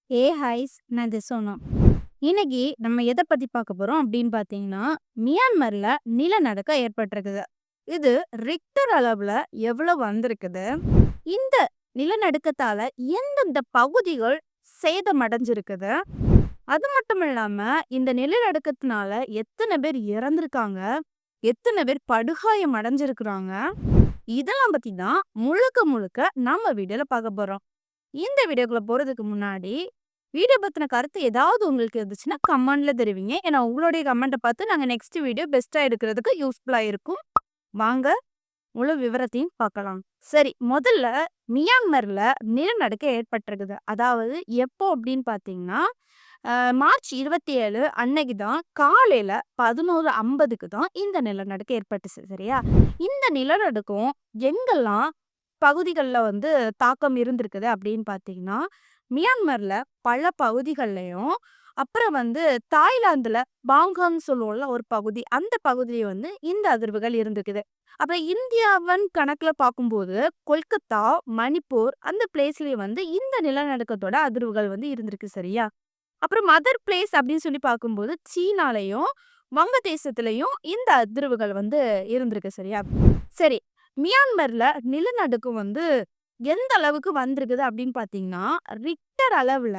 Highs நான் இது சொன்னோம். இன்னைக்கு நம்ம எத பத்தி பார்க்க போறோம் அப்படின்னு பார்த்தீங்கன்னா, மியான்மர்ல நிலநடுக்கம் ஏற்பட்டிருக்குது. இது ரிக்டர் அளவுல எவ்வளவு வந்திருக்குது? இந்த நிலநடுக்கத்தால எந்தெந்த பகுதிகள் சேதமடைஞ்சிருக்குது? அது மட்டும் இல்லாம இந்த நிலநடுக்கத்தினால எத்தனை பேர் இறந்திருக்காங்க? எத்தனை பேர் படுகாயம் அடைஞ்சிருக்கிறாங்க? இதெல்லாம் பத்தி தான் முழுக்க முழுக்க நம்ம வீடியோல பார்க்க போறோம். இந்த வீடியோக்குள்ள போறதுக்கு முன்னாடி, வீடியோ பத்தின கருத்து ஏதாவது உங்களுக்கு இருந்துச்சுன்னா கமெண்ட்ல தெரிவிங்க. ஏன்னா உங்களுடைய கமெண்ட்ட பார்த்து நாங்க நெக்ஸ்ட் வீடியோ பெஸ்ட்டா எடுக்கிறதுக்கு யூஸ்ஃபுல்லா இருக்கும். வாங்க முழு விவரத்தையும் பார்க்கலாம். சரி, முதல்ல மியான்மர்ல நிலநடுக்கம் ஏற்பட்டிருக்குது. அதாவது எப்போ அப்படின்னு பார்த்தீங்கன்னா, மார்ச் 27 அன்னைக்கு தான் காலையில 11:50க்கு தான் இந்த நிலநடுக்கம் ஏற்பட்டுச்சு. சரியா? இந்த நிலநடுக்கம் எங்கெல்லாம் பகுதிகள்ல வந்து தாக்கம் இருந்திருக்குது அப்படின்னு பார்த்தீங்கன்னா, மியான்மர்ல பல பகுதிகள்லயும், அப்புறம் வந்து தாய்லாந்துல பாங்காங்ன்னு சொல்லுவோம்ல ஒரு பகுதி, அந்த பகுதியில வந்து இந்த அதிர்வுகள் இருந்திருக்குது. அப்புறம் இந்தியாவன் கணக்குல பார்க்கும்போது, கொல்கத்தா, மணிப்பூர் அந்த பிளேஸ்லயும் வந்து இந்த நிலநடுக்கத்தோட அதிர்வுகள் வந்து இருந்திருக்கு. சரியா? அப்புறம் மதர் பிளேஸ் அப்படின்னு சொல்லி பார்க்கும்போது, சீனாலயும், வங்கதேசத்திலயும் இந்த அதிர்வுகள் வந்து இருந்திருக்கு. சரியா? சரி. மியான்மர்ல நிலநடுக்கம் வந்து எந்த அளவுக்கு வந்திருக்குது அப்படின்னு பார்த்தீங்கன்னா, ரிக்டர் அளவுல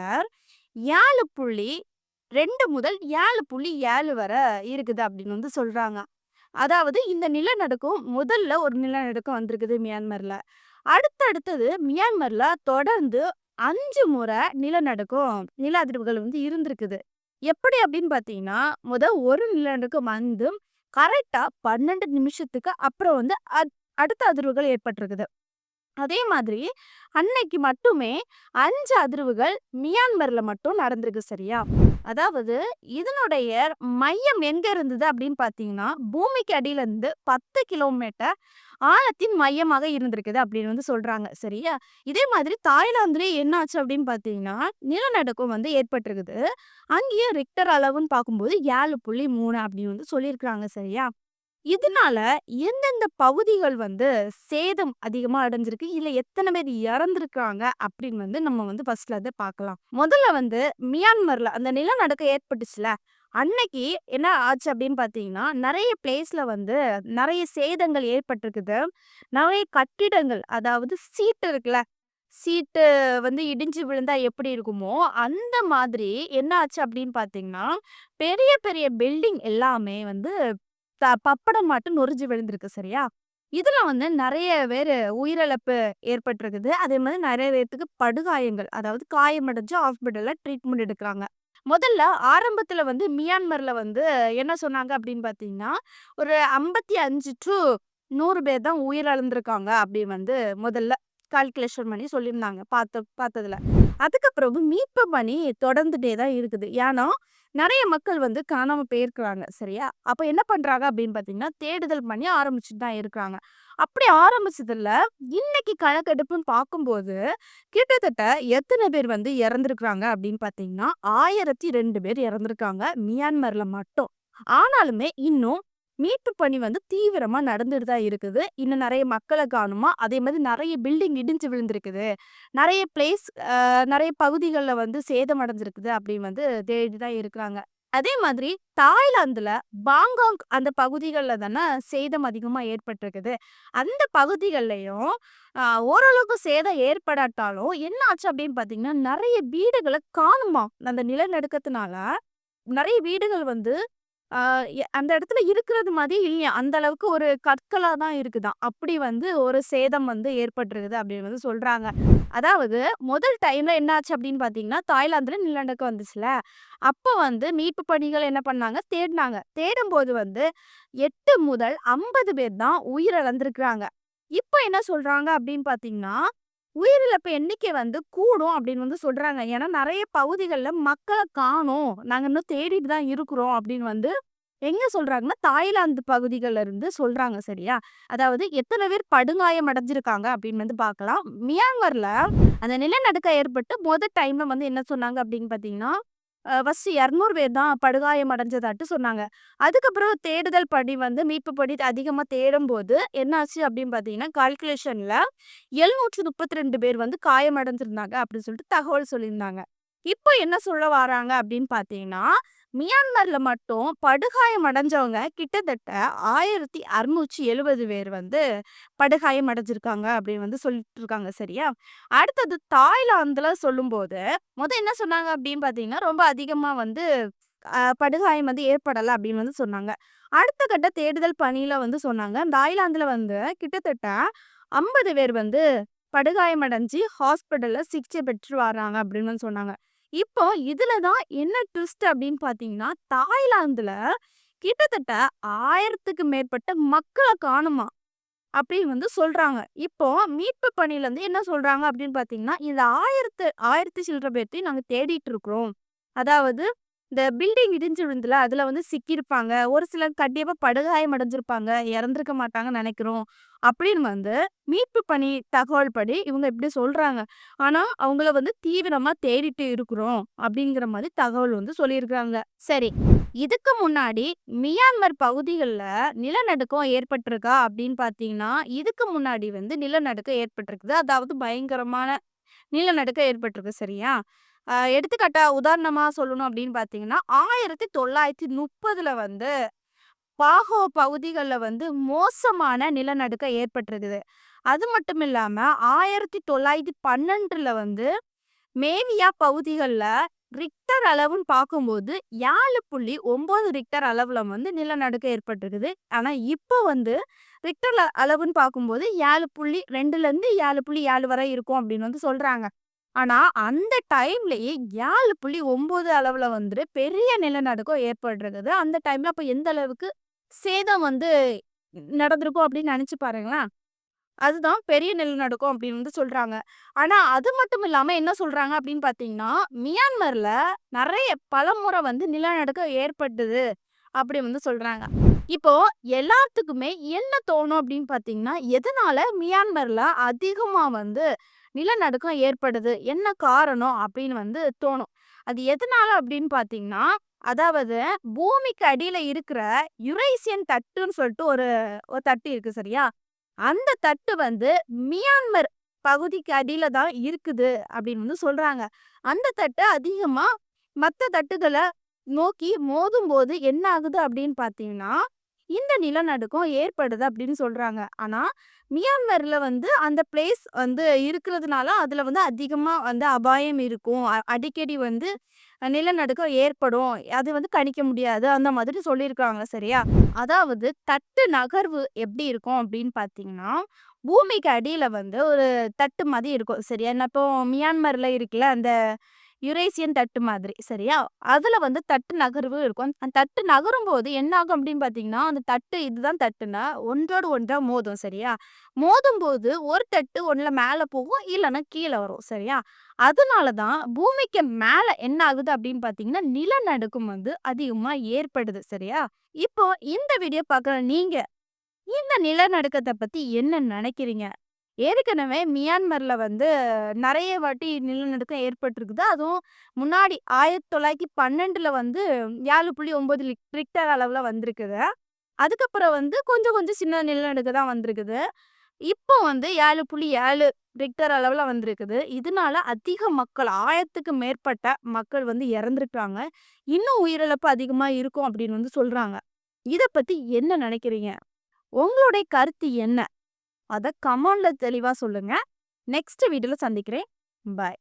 7.2 முதல் 7.7 வரை இருக்குது அப்படின்னு வந்து சொல்றாங்க. அதாவது இந்த நிலநடுக்கம் முதல்ல ஒரு நிலநடுக்கம் வந்திருக்குது மியான்மர்ல. அடுத்தடுத்தது மியான்மர்ல தொடர்ந்து 5 முறை நில அதிர்வுகள் வந்து இருந்திருக்குது. எப்படி அப்படின்னு பார்த்தீங்கன்னா, ஒரு நிலநடுக்கம் வந்து கரெக்ட்டா 12 நிமிஷத்துக்கு அப்புறம் வந்து அடுத்த அதிர்வுகள் ஏற்பட்டிருக்குது. அதே மாதிரி அன்னைக்கு மட்டுமே 5 அதிர்வுகள் மியான்மர்ல மட்டும் நடந்திருக்கு. சரியா? அதாவது இதனுடைய மையம் எங்க இருந்தது அப்படின்னு பார்த்தீங்கன்னா, பூமிக்கு அடியில இருந்து 10 கிலோமீட்டர் ஆழத்தின் மையமாக இருந்திருக்குது அப்படின்னு வந்து சொல்றாங்க. சரியா? இதே மாதிரி தாய்லாந்துலயே என்ன ஆச்சு அப்படின்னு பார்த்தீங்கன்னா, நிலநடுக்கம் வந்து ஏற்பட்டிருக்குது. அங்கேயும் ரிக்டர் அளவுன்னு பார்க்கும்போது 7.3 அப்படின்னு வந்து சொல்லியிருக்கிறாங்க. சரியா? இதனால எந்தெந்த பகுதிகள் வந்து சேதம் அதிகமா அடைஞ்சிருக்கு, இல்ல எத்தனை பேர் இறந்திருக்காங்க அப்படின்னு வந்து நம்ம வந்து ஃபர்ஸ்ட்ல இருந்து பார்க்கலாம். முதல்ல வந்து மியான்மர்ல அந்த நிலநடுக்கம் ஏற்பட்டுச்சுல, அன்னைக்கு என்ன ஆச்சு அப்படின்னு பார்த்தீங்கன்னா, நெறைய பிளேஸ்ல வந்து நெறைய சேதங்கள் ஏற்பட்டிருக்குது. நெறைய கட்டிடங்கள், அதாவது சீட்டு இருக்குல்ல, சீட்டு வந்து இடிஞ்சு விழுந்தா எப்படி இருக்குமோ, அந்த மாதிரி என்ன ஆச்சு அப்படின்னு பார்த்தீங்கன்னா, பெரிய பெரிய பில்டிங் எல்லாமே வந்து பப்படம் மாட்டம் நொறுஞ்சு விழுந்திருக்கு. சரியா? இதுல வந்து நெறைய பேரு உயிரிழப்பு ஏற்பட்டிருக்குது. அதே மாதிரி நெறைய பேத்துக்கு படுகாயங்கள், அதாவது காயமடைஞ்சு ஹாஸ்பிட்டல்ல ட்ரீட்மெண்ட் எடுக்குறாங்க. முதல்ல ஆரம்பத்துல வந்து மியான்மர்ல வந்து என்ன சொன்னாங்க அப்படின்னு பார்த்தீங்கன்னா, ஒரு 55 டூ 100 பேர் தான் உயிரிழந்திருக்காங்க அப்படின்னு வந்து முதல்ல கால்குலேஷன் பண்ணி சொல்லியிருந்தாங்க பார்த்ததுல. அதுக்கப்புறம் மீட்பு பணி தொடர்ந்துட்டே தான் இருக்குது. ஏன்னா, நெறைய மக்கள் வந்து காணாம போயிருக்கிறாங்க. சரியா? அப்ப என்ன பண்றாங்க அப்படின்னு பார்த்தீங்கன்னா, தேடுதல் பணி ஆரம்பிச்சுட்டு தான் இருக்காங்க. அப்படி ஆரம்பிச்சதுல இன்னைக்கு கணக்கெடுப்புன்னு பார்க்கும்போது, கிட்டத்தட்ட எத்தன பேர் வந்து இறந்திருக்கிறாங்க அப்படின்னு பார்த்தீங்கன்னா, 1002 பேர் இறந்திருக்காங்க மியான்மர்ல மட்டும். ஆனாலுமே இன்னும் மீட்பு பணி வந்து தீவிரமா நடந்துட்டு தான் இருக்குது. இன்னும் நெறைய மக்கள காணோமா, அதே மாதிரி நெறைய பில்டிங் இடிஞ்சு விழுந்திருக்குது. நெறைய பிளேஸ் நெறைய பகுதிகள்ல வந்து சேதமடைஞ்சிருக்குது அப்படின்னு வந்து தேடி தான் இருக்கிறாங்க. அதே மாதிரி தாய்லாந்துல பாங்காங் அந்த பகுதிகள்ல தானே சேதம் அதிகமா ஏற்பட்டிருக்குது. அந்த பகுதிகள்லயும் அ ஓரளவுக்கு சேதம் ஏற்படாட்டாலும் என்ன ஆச்சு அப்படின்னு பார்த்தீங்கன்னா, நெறைய வீடுகள காணுமாம். அந்த நிலநடுக்கத்தினால நெறைய வீடுகள் வந்து ஆ அந்த இடத்துல இருக்கிறது மாதிரி இல்லையாம். அந்த அளவுக்கு ஒரு கற்களா தான் இருக்குதாம். அப்படி வந்து ஒரு சேதம் வந்து ஏற்பட்டிருக்குது அப்படின்னு வந்து சொல்றாங்க. அதாவது முதல் டைம்ல என்ன ஆச்சு அப்படின்னு பார்த்தீங்கன்னா, தாய்லாந்துல நிலநடுக்கம் வந்துச்சுல, அப்போ வந்து மீட்பு பணிகள் என்ன பண்ணாங்க, தேடுனாங்க. தேடும்போது வந்து 8 முதல் 50 பேர் தான் உயிரிழந்திருக்கிறாங்க. இப்போ என்ன சொல்றாங்க அப்படின்னு பார்த்தீங்கன்னா, உயிரிழப்பு எண்ணிக்கை வந்து கூடும் அப்படின்னு வந்து சொல்றாங்க. ஏன்னா நெறைய பகுதிகள்ல மக்கள காணோம். நாங்க இன்னும் தேடிட்டு தான் இருக்கிறோம் அப்படின்னு வந்து எங்க சொல்றாங்கன்னா, தாய்லாந்து பகுதிகள்ல இருந்து சொல்றாங்க. சரியா? அதாவது எத்தன பேர் படுகாயம் அடைஞ்சிருக்காங்க அப்படின்னு வந்து பார்க்கலாம். மியான்மர்ல அந்த நிலநடுக்கம் ஏற்பட்டு டைம்ல வந்து என்ன சொன்னாங்க அப்படின்னு பார்த்தீங்கன்னா, ஃபர்ஸ்ட் 200 பேர் தான் படுகாயம் அடைஞ்சதாட்டு சொன்னாங்க. அதுக்கப்புறம் தேடுதல் பணி வந்து மீட்பு பணி அதிகமா தேடும்போது என்னாச்சு அப்படின்னு பார்த்தீங்கன்னா, கால்குலேஷன்ல 732 பேர் வந்து காயமடைஞ்சிருந்தாங்க அப்படின்னு சொல்லிட்டு தகவல் சொல்லியிருந்தாங்க. இப்போ என்ன சொல்ல வராங்க அப்படின்னு பார்த்தீங்கன்னா, மியான்மர்ல மட்டும் படுகாயம் அடைஞ்சவங்க கிட்டத்தட்ட 1670 பேர் வந்து படுகாயம் அடைஞ்சிருக்காங்க அப்படின்னு வந்து சொல்லிட்டு இருக்காங்க. சரியா? அடுத்தது தாய்லாந்துல சொல்லும்போது, என்ன சொன்னாங்க அப்படின்னு பார்த்தீங்கன்னா, ரொம்ப அதிகமா வந்து படுகாயம் வந்து ஏற்படல அப்படின்னு வந்து சொன்னாங்க. அடுத்த கட்ட தேடுதல் பணியில வந்து சொன்னாங்க. தாய்லாந்துல வந்து கிட்டத்தட்ட 50 பேர் வந்து படுகாயமடைஞ்சு ஹாஸ்பிட்டல்ல சிகிச்சை பெற்று வராங்க அப்படின்னு வந்து சொன்னாங்க. இப்போ இதுல தான் என்ன ட்விஸ்ட் அப்படின்னு பார்த்தீங்கன்னா, தாய்லாந்துல கிட்டத்தட்ட 1000க்கு மேற்பட்ட மக்கள காணுமாம் அப்படின்னு வந்து சொல்றாங்க. இப்போ மீட்பு பணியில இருந்து என்ன சொல்றாங்க அப்படின்னு பார்த்தீங்கன்னா, இந்த 1000 சில்ற பேத்தையும் நாங்க தேடிட்டு இருக்கிறோம். அதாவது இந்த பில்டிங் இடிஞ்சு விழுந்துல அதுல வந்து சிக்கியிருப்பாங்க. ஒரு சிலர் கண்டிப்பா படுகாயம் அடைஞ்சிருப்பாங்க. இறந்திருக்க மாட்டாங்கன்னு நெனைக்கிறோம். அப்படின்னு வந்து மீட்பு பணி தகவல் படி இவங்க இப்படி சொல்றாங்க. ஆனா, அவங்கள வந்து தீவிரமா தேடிட்டு இருக்கிறோம். அப்படிங்கிற மாரி தகவல் வந்து சொல்லியிருக்காங்க. சரி. இதுக்கு முன்னாடி மியான்மர் பகுதிகள்ல நிலநடுக்கம் ஏற்பட்டிருக்கா அப்படின்னு பார்த்தீங்கன்னா, இதுக்கு முன்னாடி வந்து நிலநடுக்கம் ஏற்பட்டிருக்குது. அதாவது பயங்கரமான நிலநடுக்கம் ஏற்பட்டிருக்கு. சரியா? எடுத்துக்காட்டா உதாரணமா சொல்லணும் அப்படின்னு பார்த்தீங்கன்னா, 1930ல வந்து பாகோ பகுதிகள்ல வந்து மோசமான நிலநடுக்கம் ஏற்பட்டிருக்குது. அது மட்டும் இல்லாம 1912ல வந்து மேவியா பகுதிகள்ல ரிக்டர் அளவுன்னு பார்க்கும்போது 7.9 ரிக்டர் அளவுல வந்து நிலநடுக்கம் ஏற்பட்டிருக்குது. ஆனா இப்போ வந்து ரிக்டர் அளவுன்னு பார்க்கும்போது 7.2லேருந்து 7.7 வரை இருக்கும் அப்படின்னு வந்து சொல்றாங்க. ஆனா அந்த டைம்லயே 7.9 அளவுல வந்து பெரிய நிலநடுக்கம் ஏற்பட்டிருக்குது. அந்த டைம்ல அப்ப எந்த அளவுக்கு சேதம் வந்து நடந்திருக்கும் அப்படின்னு நினைச்சு பாருங்களேன். அதுதான் பெரிய நிலநடுக்கம் அப்படின்னு வந்து சொல்றாங்க. ஆனா, அது மட்டும் இல்லாம என்ன சொல்றாங்க அப்படின்னு பார்த்தீங்கன்னா, மியான்மர்ல நெறைய பலமுறை வந்து நிலநடுக்கம் ஏற்பட்டது அப்படி வந்து சொல்றாங்க. இப்போ எல்லாத்துக்குமே என்ன தோணும் அப்படின்னு பார்த்தீங்கன்னா, எதனால மியான்மர்ல அதிகமா வந்து நிலநடுக்கம் ஏற்படுது? என்ன காரணம் அப்படின்னு வந்து தோணும். அது எதனால அப்படின்னு பார்த்தீங்கன்னா, அதாவது பூமிக்கு அடியில இருக்கிற யுரேசியன் தட்டுன்னு சொல்லிட்டு ஒரு ஒரு தட்டு இருக்கு சரியா? அந்த தட்டு வந்து மியான்மர் பகுதிக்கு அடியில தான் இருக்குது அப்படின்னு வந்து சொல்றாங்க. அந்த தட்டு அதிகமா மத்த தட்டுகள நோக்கி மோதும்போது என்ன ஆகுது அப்படின்னு பார்த்தீங்கன்னா, இந்த நிலநடுக்கம் ஏற்படுது அப்படின்னு சொல்றாங்க. ஆனா, மியான்மர்ல வந்து அந்த பிளேஸ் வந்து இருக்கிறதுனால, அதுல வந்து அதிகமா வந்து அபாயம் இருக்கும். அடிக்கடி வந்து நிலநடுக்கம் ஏற்படும். அது வந்து கணிக்க முடியாது. அந்த மாதிரி சொல்லியிருக்காங்க. சரியா? அதாவது தட்டு நகர்வு எப்படி இருக்கும் அப்படின்னு பார்த்தீங்கன்னா, பூமிக்கு அடியில வந்து ஒரு தட்டு மாதிரி இருக்கும். சரியா? இப்போ மியான்மர்ல இருக்குல்ல, அந்த யுரேசியன் தட்டு மாதிரி. சரியா? அதுல வந்து தட்டு நகர்வு இருக்கும். அந்த தட்டு நகரும்போது என்ன ஆகும் அப்படின்னு பார்த்தீங்கன்னா, அந்த தட்டு இதுதான் தட்டுன்னா, ஒன்றோடு ஒன்றா மோதும். சரியா? மோதும்போது ஒரு தட்டு ஒண்ணுல மேல போகும், இல்லன்னா கீழ வரும். சரியா? அதனால தான் பூமிக்கு மேல என்ன ஆகுது அப்படின்னு பார்த்தீங்கன்னா, நிலநடுக்கம் வந்து அதிகமா ஏற்படுது. சரியா? இப்போ இந்த வீடியோ பார்க்குற நீங்க, இந்த நிலநடுக்கத்த பத்தி என்ன நெனைக்கிறீங்க? ஏற்கனவே மியான்மர்ல வந்து நெறைய வாட்டி நிலநடுக்கம் ஏற்பட்டிருக்குது. அதுவும் முன்னாடி 1912ல வந்து 7.9 ரிக்டர் அளவுல வந்திருக்குது. அதுக்கப்புறம் வந்து கொஞ்சம் கொஞ்சம் சின்ன நிலநடுக்கம் தான் வந்திருக்குது. இப்போ வந்து 7.7 ரிக்டர் அளவுல வந்திருக்குது. இதனால அதிக மக்கள் 1000க்கு மேற்பட்ட மக்கள் வந்து இறந்திருக்காங்க. இன்னும் உயிரிழப்பு அதிகமா இருக்கும் அப்படின்னு வந்து சொல்றாங்க. இத பத்தி என்ன நினைக்கிறீங்க? உங்களுடைய கருத்து என்ன? அத கமெண்ட்ல தெளிவா சொல்லுங்க. நெக்ஸ்ட் வீடியோல சந்திக்கிறேன். பாய்.